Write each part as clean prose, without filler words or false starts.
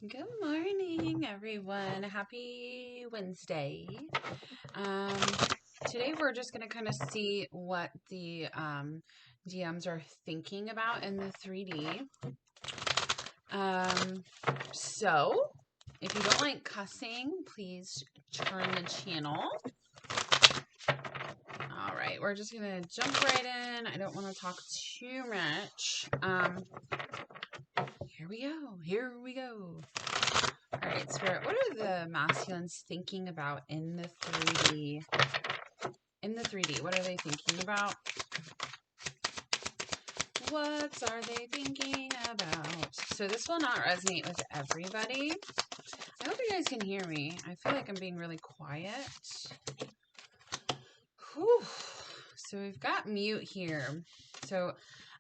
Good morning, everyone. Happy Wednesday. Um, Today we're just going to kind of see what the DMs are thinking about in the 3D. Um, so, if you don't like cussing, please turn the channel. All right, we're just going to jump right in. I don't want to talk too much. Here we go. Here we go. All right, Spirit, what are the masculines thinking about in the 3D? In the 3D, what are they thinking about? What are they thinking about? So this will not resonate with everybody. I hope you guys can hear me. I feel like I'm being really quiet. Whew. So we've got mute here. So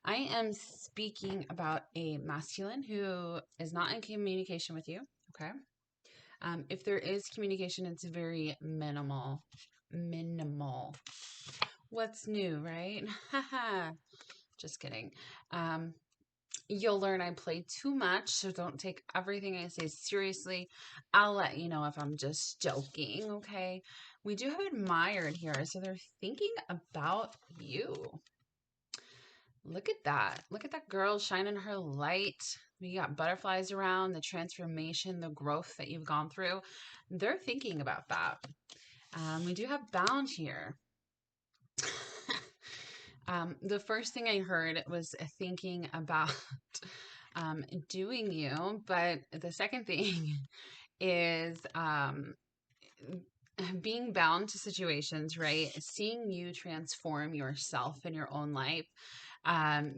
I am speaking about a masculine who is not in communication with you, okay? If there is communication, it's very minimal. Minimal. What's new, right? Haha. Just kidding. You'll learn I play too much, so don't take everything I say seriously. I'll let you know if I'm just joking, okay? We do have admired here, so they're thinking about you. Look at that. Look at that girl shining her light. We got butterflies around, the transformation, the growth that you've gone through. They're thinking about that. We do have bound here. The first thing I heard was thinking about doing you, but the second thing is being bound to situations, right? Seeing you transform yourself in your own life,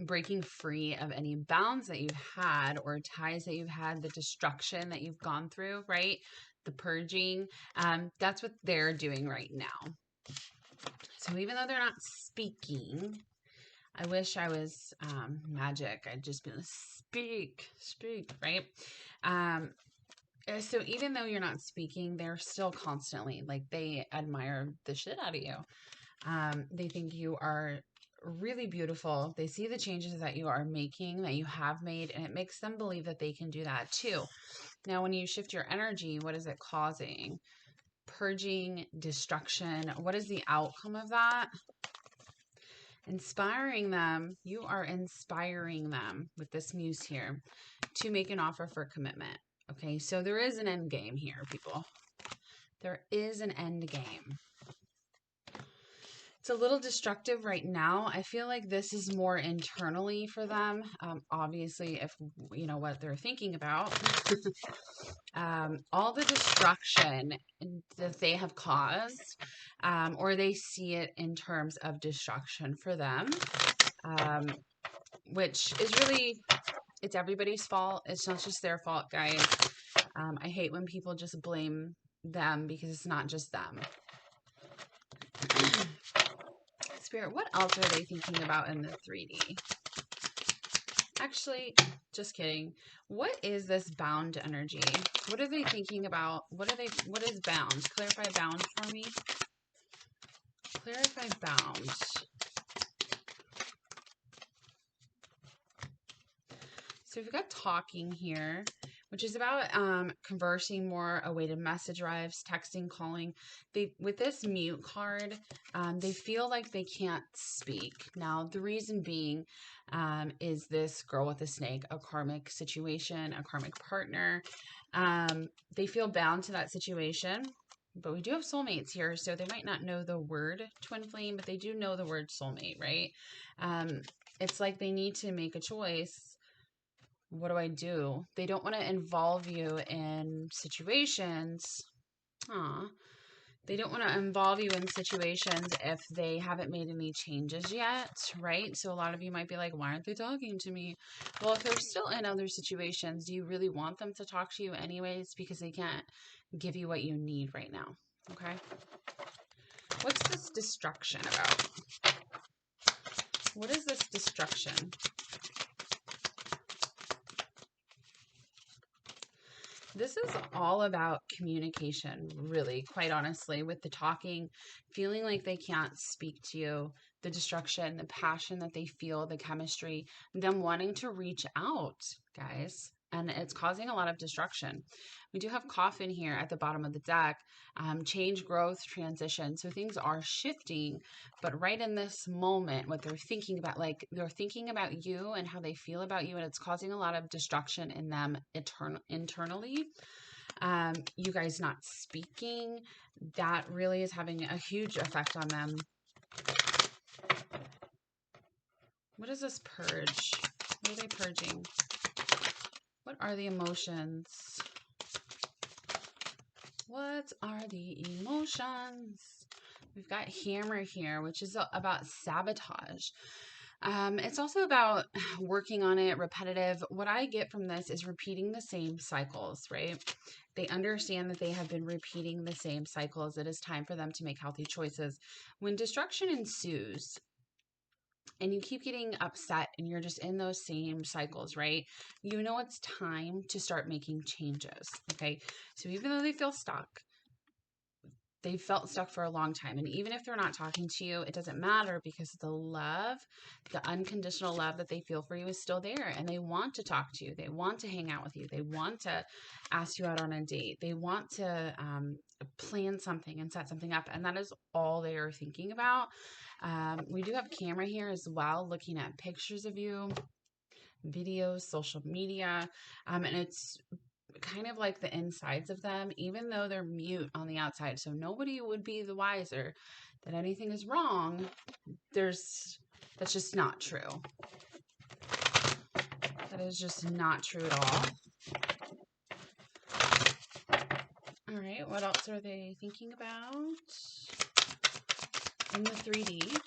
breaking free of any bounds that you've had or ties that you've had, the destruction that you've gone through, right? The purging. That's what they're doing right now. So even though they're not speaking, I wish I was magic. I'd just be like, speak, right? So even though you're not speaking, they're still constantly like they admire the shit out of you. They think you are really beautiful. They see the changes that you are making, that you have made, and it makes them believe that they can do that too. Now, when you shift your energy, what is it causing? Purging, destruction. What is the outcome of that? Inspiring them. You are inspiring them with this muse here to make an offer for commitment. Okay, so there is an end game here, people. There is an end game. It's a little destructive right now. I feel like this is more internally for them. Obviously, if you know what they're thinking about, all the destruction that they have caused, or they see it in terms of destruction for them, which is really, it's everybody's fault. It's not just their fault, guys. I hate when people just blame them because it's not just them. Spirit, what else are they thinking about in the 3D? Actually, just kidding. What is this bound energy? What are they thinking about? What is bound? Clarify bound for me. Clarify bound. So we've got talking here, which is about conversing more, awaited message arrives, texting, calling. With this mute card, they feel like they can't speak. Now, the reason being is this girl with a snake, a karmic situation, a karmic partner. They feel bound to that situation. But we do have soulmates here, so they might not know the word twin flame, but they do know the word soulmate, right? It's like they need to make a choice. What do I do? They don't want to involve you in situations. They don't want to involve you in situations if they haven't made any changes yet, right? So a lot of you might be like, why aren't they talking to me? Well, if they're still in other situations, do you really want them to talk to you anyways? Because they can't give you what you need right now, okay? What's this destruction about? What is this destruction? This is all about communication, really, quite honestly, with the talking, feeling like they can't speak to you, the destruction, the passion that they feel, the chemistry, them wanting to reach out, guys. and it's causing a lot of destruction. We do have coffin here at the bottom of the deck, change, growth, transition. So things are shifting, but right in this moment, what they're thinking about, like they're thinking about you and how they feel about you, and it's causing a lot of destruction in them internally. You guys not speaking, that really is having a huge effect on them. What is this purge? What are they purging? What are the emotions? What are the emotions? We've got hammer here, which is about sabotage. It's also about working on it, repetitive. What I get from this is repeating the same cycles, right? They understand that they have been repeating the same cycles. It is time for them to make healthy choices. When destruction ensues, and you keep getting upset and you're just in those same cycles, right? You know it's time to start making changes, okay? So even though they feel stuck, they've felt stuck for a long time. And even if they're not talking to you, it doesn't matter, because the love, the unconditional love that they feel for you is still there. And they want to talk to you. They want to hang out with you. They want to ask you out on a date. They want to plan something and set something up. And that is all they are thinking about. We do have camera here as well, looking at pictures of you, videos, social media, and it's kind of like the insides of them, even though they're mute on the outside. So nobody would be the wiser that anything is wrong. That's just not true. That is just not true at all. All right, what else are they thinking about in the 3D?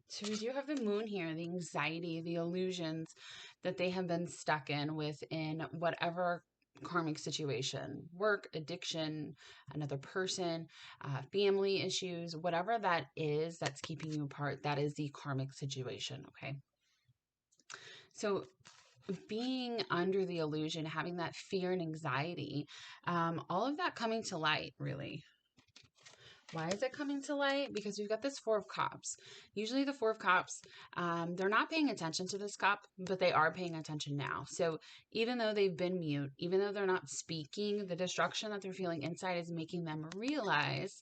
So we do have the moon here, the anxiety, the illusions that they have been stuck in within whatever karmic situation, work, addiction, another person, family issues, whatever that is that's keeping you apart, that is the karmic situation, okay? So being under the illusion, having that fear and anxiety, all of that coming to light, really. Why is it coming to light? Because we've got this Four of Cups. Usually the Four of Cups, they're not paying attention to this cup, but they are paying attention now. So even though they've been mute, even though they're not speaking, the destruction that they're feeling inside is making them realize,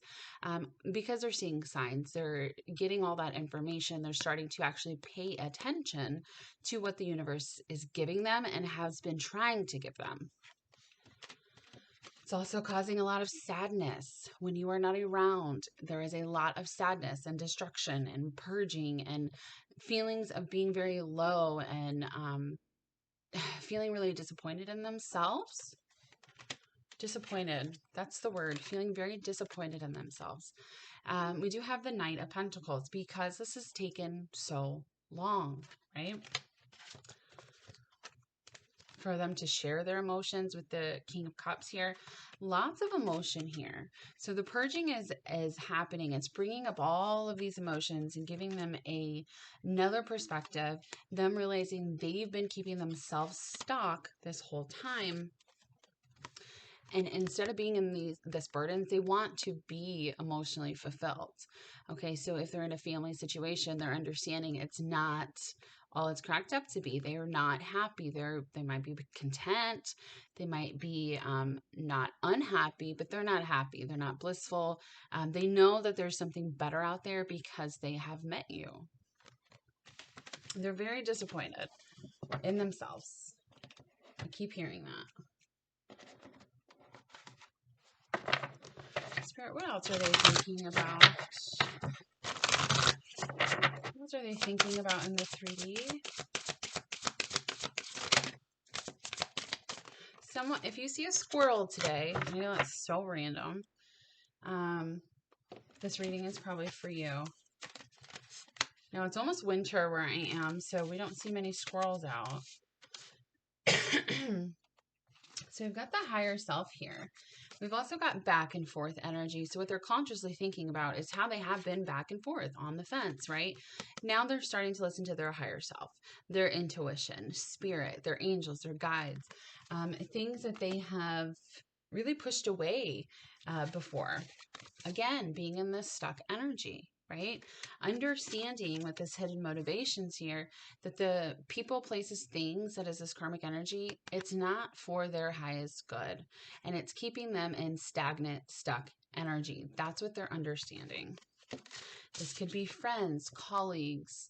because they're seeing signs, they're getting all that information, they're starting to actually pay attention to what the universe is giving them and has been trying to give them. It's also causing a lot of sadness. When you are not around, there is a lot of sadness and destruction and purging and feelings of being very low and feeling really disappointed in themselves. Disappointed. That's the word. Feeling very disappointed in themselves. We do have the Knight of Pentacles because this has taken so long, right? For them to share their emotions with the King of Cups here. Lots of emotion here. So the purging is happening. It's bringing up all of these emotions and giving them another perspective, them realizing they've been keeping themselves stuck this whole time. And instead of being in this burden, they want to be emotionally fulfilled. Okay, so if they're in a family situation, they're understanding it's not all it's cracked up to be. They are not happy. They might be content. They might be not unhappy, but they're not happy. They're not blissful. They know that there's something better out there because they have met you. They're very disappointed in themselves. I keep hearing that. Spirit, what else are they thinking about? What else are they thinking about in the 3D? If you see a squirrel today, I know that's so random. This reading is probably for you. Now it's almost winter where I am, so we don't see many squirrels out. So we've got the higher self here. We've also got back and forth energy. So what they're consciously thinking about is how they have been back and forth on the fence, right? Now they're starting to listen to their higher self, their intuition, spirit, their angels, their guides, things that they have really pushed away before. Again, being in this stuck energy, right? Understanding with this hidden motivations here that the people, places, things that is this karmic energy, it's not for their highest good. And it's keeping them in stagnant, stuck energy. That's what they're understanding. This could be friends, colleagues,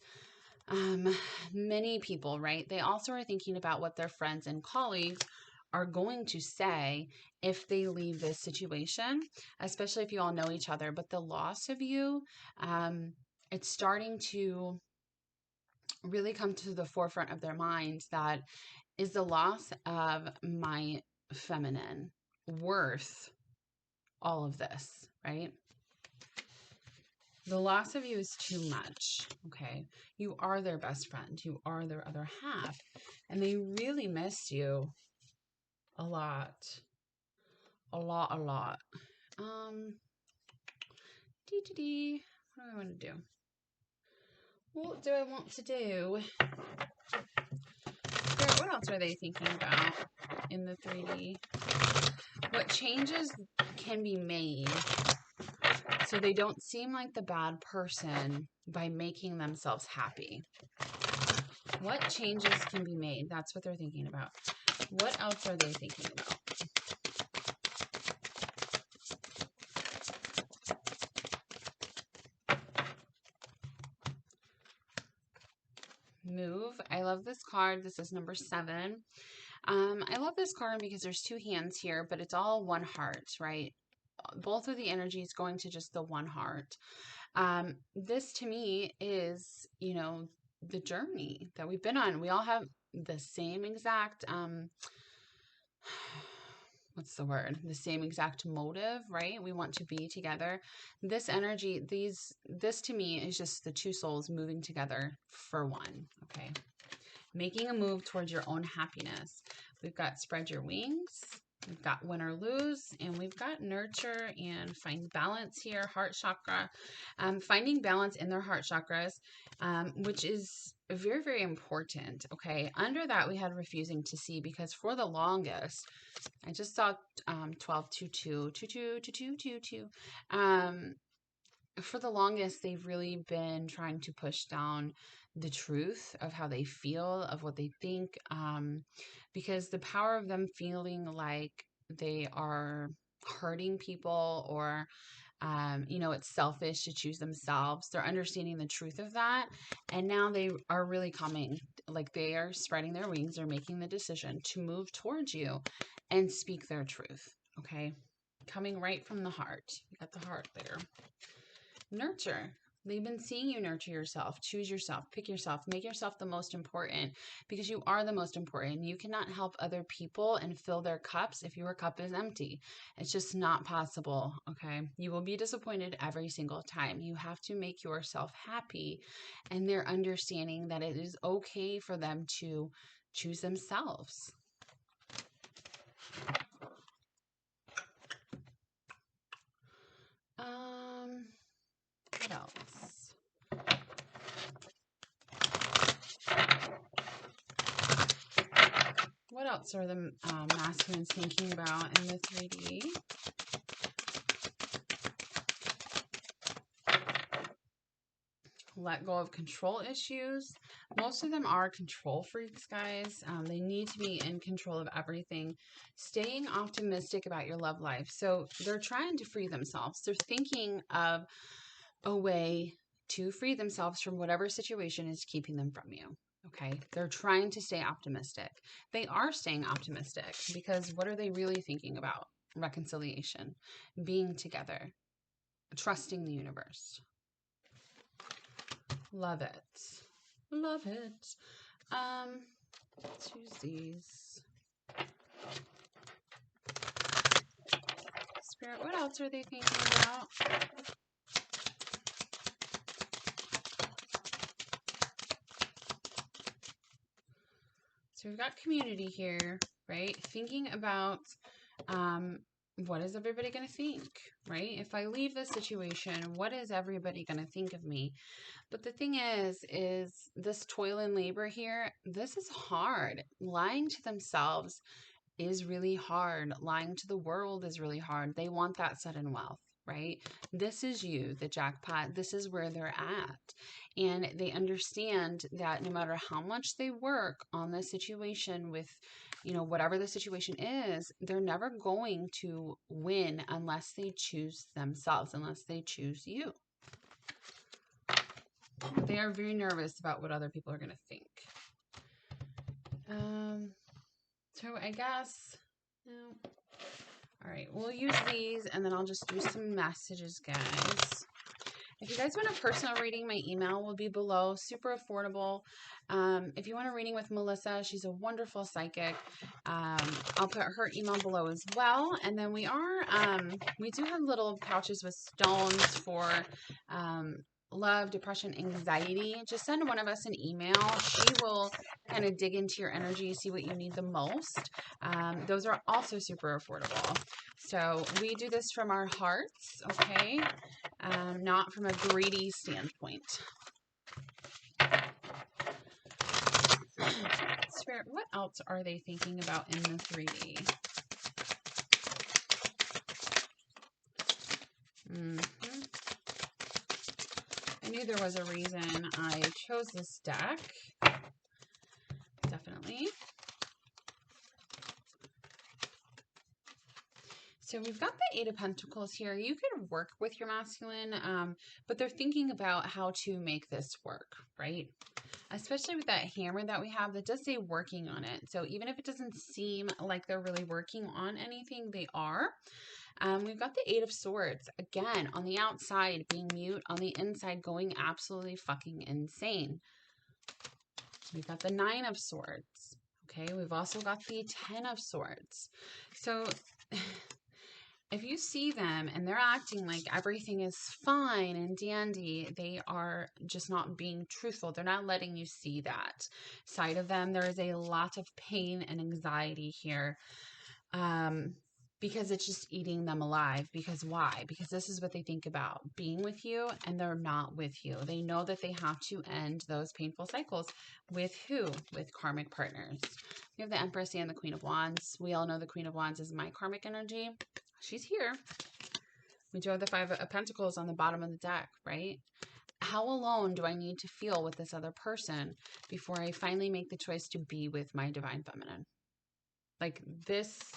many people, right? They also are thinking about what their friends and colleagues are going to say if they leave this situation, especially if you all know each other. But the loss of you, it's starting to really come to the forefront of their minds that is the loss of my feminine worth all of this, right? The loss of you is too much, okay? You are their best friend. You are their other half. And they really miss you a lot. A lot, a lot. What do I want to do? What do I want to do? Spirit, what else are they thinking about in the 3D? What changes can be made so they don't seem like the bad person by making themselves happy? What changes can be made? That's what they're thinking about. What else are they thinking about? Move. I love this card. This is number 7. I love this card because there's 2 hands here, but it's all one heart, right? Both of the energies going to just the one heart. This to me is, the journey that we've been on. We all have the same exact, what's the word? The same exact motive, right? We want to be together. This energy, this to me is just the 2 souls moving together for one, okay? Making a move towards your own happiness. We've got spread your wings. We've got win or lose, and we've got nurture and find balance here, heart chakra. Finding balance in their heart chakras, which is very, very important, okay? Under that, we had refusing to see, because for the longest, I just saw 12, 2, 2, 2, 2, 2, 2, 2, 2. For the longest, they've really been trying to push down the truth of how they feel, of what they think, because the power of them feeling like they are hurting people, or it's selfish to choose themselves. They're understanding the truth of that, and now they are really coming, like they are spreading their wings. They're making the decision to move towards you and speak their truth, okay? Coming right from the heart. You got the heart there. Nurture. They've been seeing you nurture yourself, choose yourself, pick yourself, make yourself the most important, because you are the most important. You cannot help other people and fill their cups if your cup is empty. It's just not possible, okay? You will be disappointed every single time. You have to make yourself happy, and they're understanding that it is okay for them to choose themselves. What else? What else are the masculines thinking about in the 3D? Let go of control issues. Most of them are control freaks, guys. They need to be in control of everything. Staying optimistic about your love life. So they're trying to free themselves. They're thinking of a way to free themselves from whatever situation is keeping them from you. Okay, they're trying to stay optimistic. They are staying optimistic because what are they really thinking about? Reconciliation, being together, trusting the universe. Love it. Love it. Let's use these. Spirit, what else are they thinking about? So we've got community here, right? Thinking about what is everybody going to think, right? If I leave this situation, what is everybody going to think of me? But the thing is this toil and labor here, this is hard. Lying to themselves is really hard. Lying to the world is really hard. They want that sudden wealth, right? This is you, the jackpot. This is where they're at. And they understand that no matter how much they work on the situation with, whatever the situation is, they're never going to win unless they choose themselves, unless they choose you. They are very nervous about what other people are going to think. So I guess, no. All right, we'll use these, and then I'll just do some messages, guys. If you guys want a personal reading, my email will be below. Super affordable. If you want a reading with Melissa, she's a wonderful psychic. I'll put her email below as well. And then we do have little pouches with stones for love, depression, anxiety. Just send one of us an email. She will kind of dig into your energy, see what you need the most. Those are also super affordable. So we do this from our hearts, okay? Not from a greedy standpoint. Spirit, what else are they thinking about in the 3D? I knew there was a reason I chose this deck. Definitely. So we've got the Eight of Pentacles here. You can work with your masculine, but they're thinking about how to make this work, right? Especially with that hammer that we have that does say working on it. So even if it doesn't seem like they're really working on anything, they are. We've got the Eight of Swords. Again, on the outside being mute, on the inside going absolutely fucking insane. We've got the Nine of Swords. Okay, we've also got the 10 of Swords. So if you see them and they're acting like everything is fine and dandy, they are just not being truthful. They're not letting you see that side of them. There is a lot of pain and anxiety here. Because it's just eating them alive. Because why? Because this is what they think about, being with you, and they're not with you. They know that they have to end those painful cycles. With who? With karmic partners. We have the Empress and the Queen of Wands. We all know the Queen of Wands is my karmic energy. She's here. We do have the Five of Pentacles on the bottom of the deck, right? How alone do I need to feel with this other person before I finally make the choice to be with my divine feminine? Like this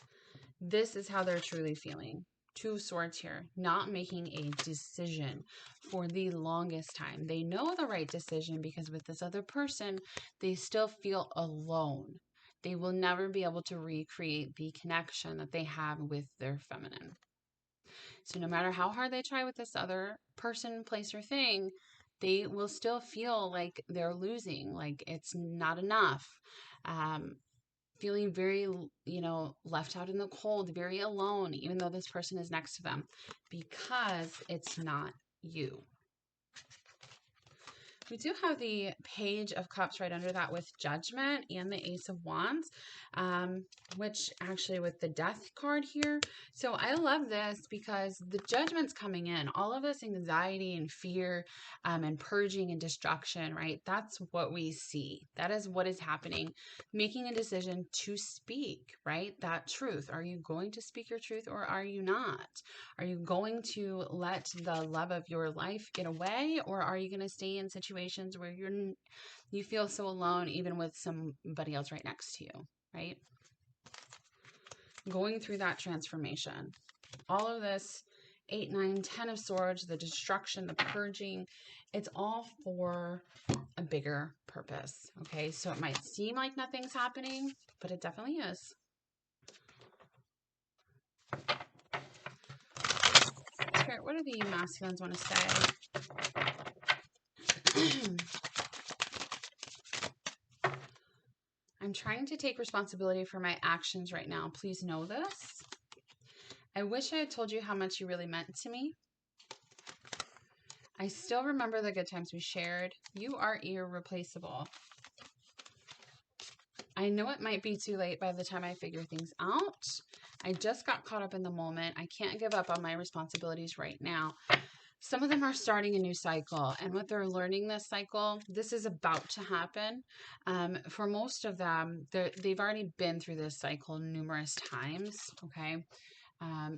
is how they're truly feeling. Two of Swords here, not making a decision for the longest time. They know the right decision because with this other person, they still feel alone. They will never be able to recreate the connection that they have with their feminine. So no matter how hard they try with this other person, place, or thing, they will still feel like they're losing, like it's not enough. Feeling very, left out in the cold, very alone, even though this person is next to them, because it's not you. We do have the Page of Cups right under that with Judgment and the Ace of Wands, which actually with the Death card here. So I love this because the Judgment's coming in. All of this anxiety and fear and purging and destruction, right? That's what we see. That is what is happening. Making a decision to speak, right? That truth. Are you going to speak your truth or are you not? Are you going to let the love of your life get away, or are you going to stay in situations where you feel so alone even with somebody else right next to you, right? Going through that transformation. All of this 8, 9, 10 of Swords, the destruction, the purging, it's all for a bigger purpose, okay? So it might seem like nothing's happening, but it definitely is. Spirit, what do the masculines want to say? I'm trying to take responsibility for my actions right now. Please know this. I wish I had told you how much you really meant to me. I still remember the good times we shared. You are irreplaceable. I know it might be too late by the time I figure things out. I just got caught up in the moment. I can't give up on my responsibilities right now. Some of them are starting a new cycle, and what they're learning this cycle, this is about to happen. For most of them, they've already been through this cycle numerous times, okay?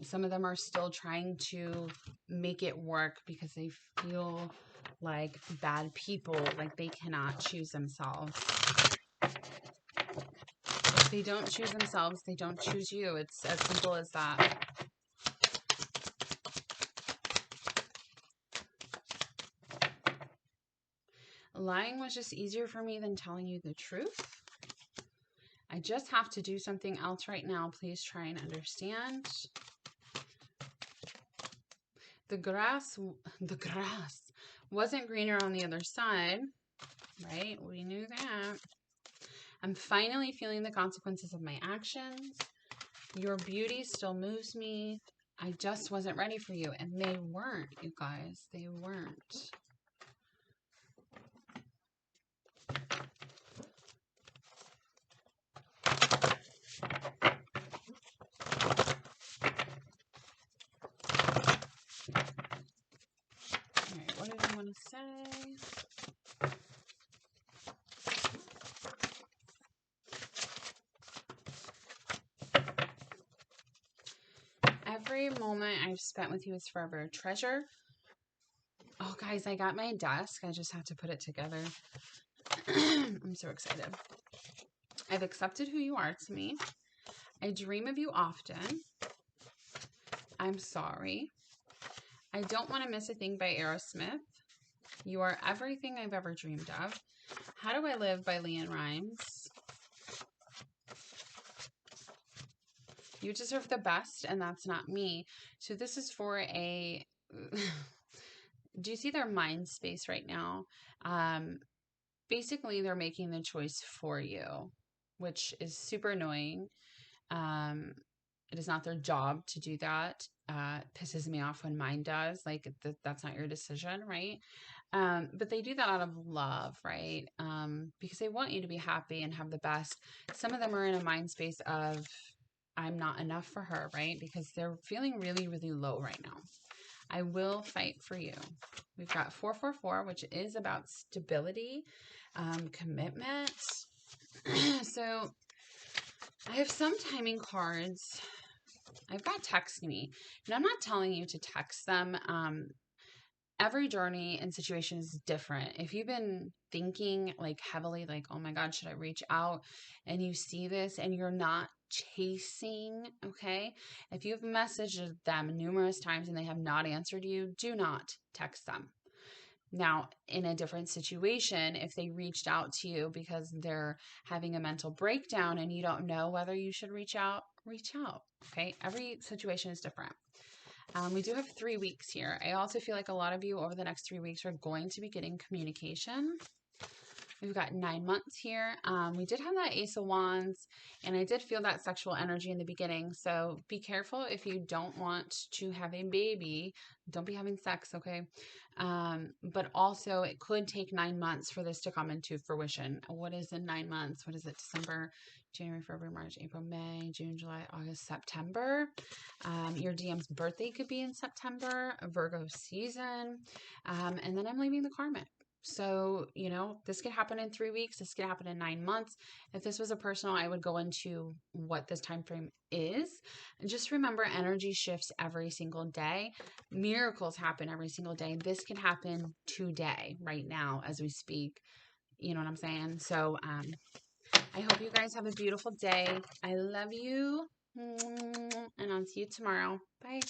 Some of them are still trying to make it work because they feel like bad people, like they cannot choose themselves. If they don't choose themselves, they don't choose you. It's as simple as that. Lying was just easier for me than telling you the truth. I just have to do something else right now. Please try and understand. The grass wasn't greener on the other side, right? We knew that. I'm finally feeling the consequences of my actions. Your beauty still moves me. I just wasn't ready for you. And they weren't, you guys. They weren't. All right, what did I want to say? Every moment I've spent with you is forever a treasure. Oh, guys, I got my desk. I just have to put it together. I'm so excited. I've accepted who you are to me. I dream of you often. I'm sorry. I don't want to miss a thing by Aerosmith. You are everything I've ever dreamed of. How do I live by Leanne Rimes. You deserve the best, and that's not me. So this is for a... Do you see their mind space right now? Basically, they're making the choice for you, which is super annoying. It is not their job to do that. Pisses me off when mine does. Like, that's not your decision, right? But they do that out of love, right? Because they want you to be happy and have the best. Some of them are in a mind space of, I'm not enough for her, right? Because they're feeling really, really low right now. I will fight for you. We've got 444, which is about stability, commitment. So I have some timing cards. I've got text me, and I'm not telling you to text them. Every journey and situation is different. If you've been thinking like heavily, like, oh my God, should I reach out? And you see this and you're not chasing, okay? If you've messaged them numerous times and they have not answered you, do not text them. Now, in a different situation, if they reached out to you because they're having a mental breakdown and you don't know whether you should reach out, okay? Every situation is different. We do have 3 weeks here. I also feel like a lot of you over the next 3 weeks are going to be getting communication. We've got 9 months here. We did have that Ace of Wands, and I did feel that sexual energy in the beginning. So be careful if you don't want to have a baby. Don't be having sex, okay? But also, it could take 9 months for this to come into fruition. What is in 9 months? What is it? December, January, February, March, April, May, June, July, August, September. Your DM's birthday could be in September, a Virgo season. And then I'm leaving the karmic. So, this could happen in 3 weeks. This could happen in 9 months. If this was a personal, I would go into what this time frame is. And just remember, energy shifts every single day. Miracles happen every single day. This can happen today, right now, as we speak. You know what I'm saying? So, I hope you guys have a beautiful day. I love you. And I'll see you tomorrow. Bye.